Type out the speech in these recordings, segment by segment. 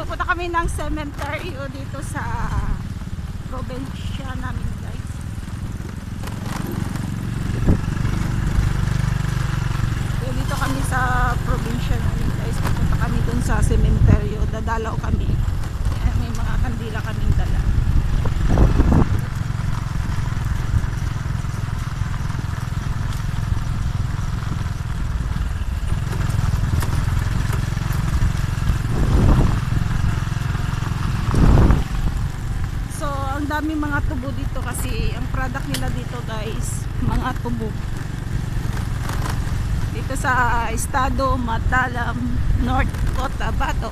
pupunta kami ng cemetery dito sa probinsya namin, guys. So, dito kami sa probinsya namin, guys. Pupunta kami dun sa cemetery. Dadalaw kami. Ayan, may mga kandila kaming dala. Daming mga tubo dito kasi ang product nila dito, guys, mga tubo dito sa estado Matalam, North Cotabato.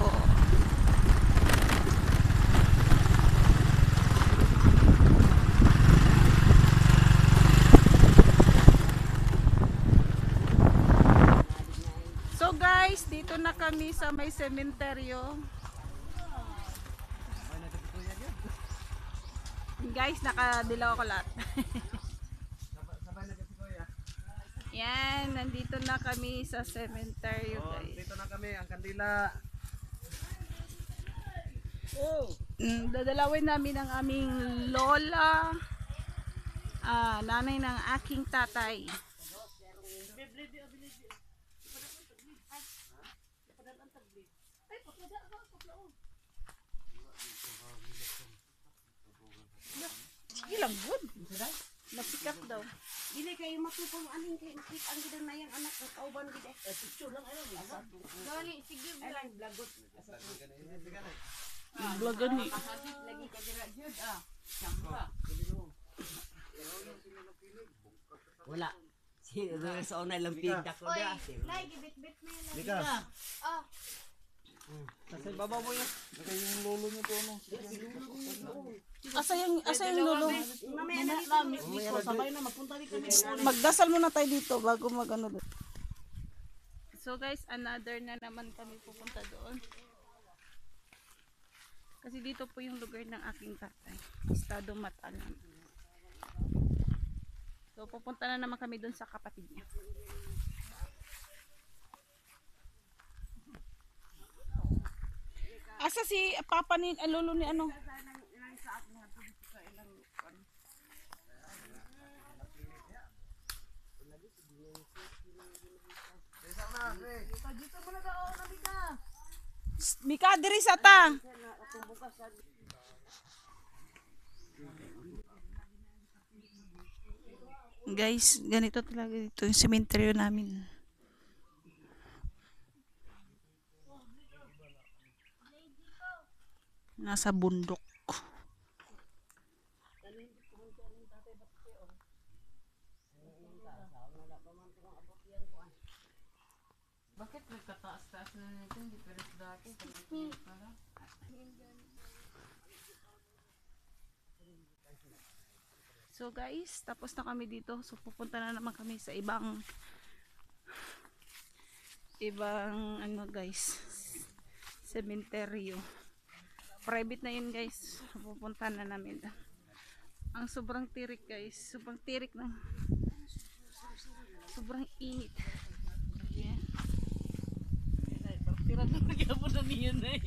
So guys, dito na kami sa may sementeryo. Guys, nakadilaw ko lahat. Yan, nandito na kami sa cemetery, guys. Dito na kami, ang kandila. Dadalawin namin ang aming lola, nanay ng aking tatay. Sige lang, good. Masikap daw. Dili kayo matupong aning kay makit ang gidang nayang anak ng kauban gid. Picture lang ano. Gali sige lang blagot. Vlogan ni. Lagi ka dira jud Samba. Wala. Si sa una lang pinta ko da. Nay gibit-bit mo yan. Dika. Ah. Nasa baba mo yan. Naka yung lolo niyo to ano. Asa yung lolo? Mamaya na dito. Sabay na magpunta din kami. Magdasal muna tayo dito bago magano doon. So guys, another na naman kami pupunta doon. Kasi dito po yung lugar ng aking tatay, estado Matalam. So pupunta na naman kami doon sa kapatid niya. Asa si papa ni lolo ni ano? Mika diri sa ta. Guys, ganito talaga dito yung cemetery namin. Nasa bundok. Bakit nagkataas-taas na nito? Hindi pero dati. So guys, tapos na kami dito. So pupunta na naman kami sa ibang ano guys, sementeryo. Private na yun guys. Pupunta na namin. Ang sobrang tirik guys. Sobrang tirik na. Sobrang init. Ayan. Tira na nagyapon na niyo na eh.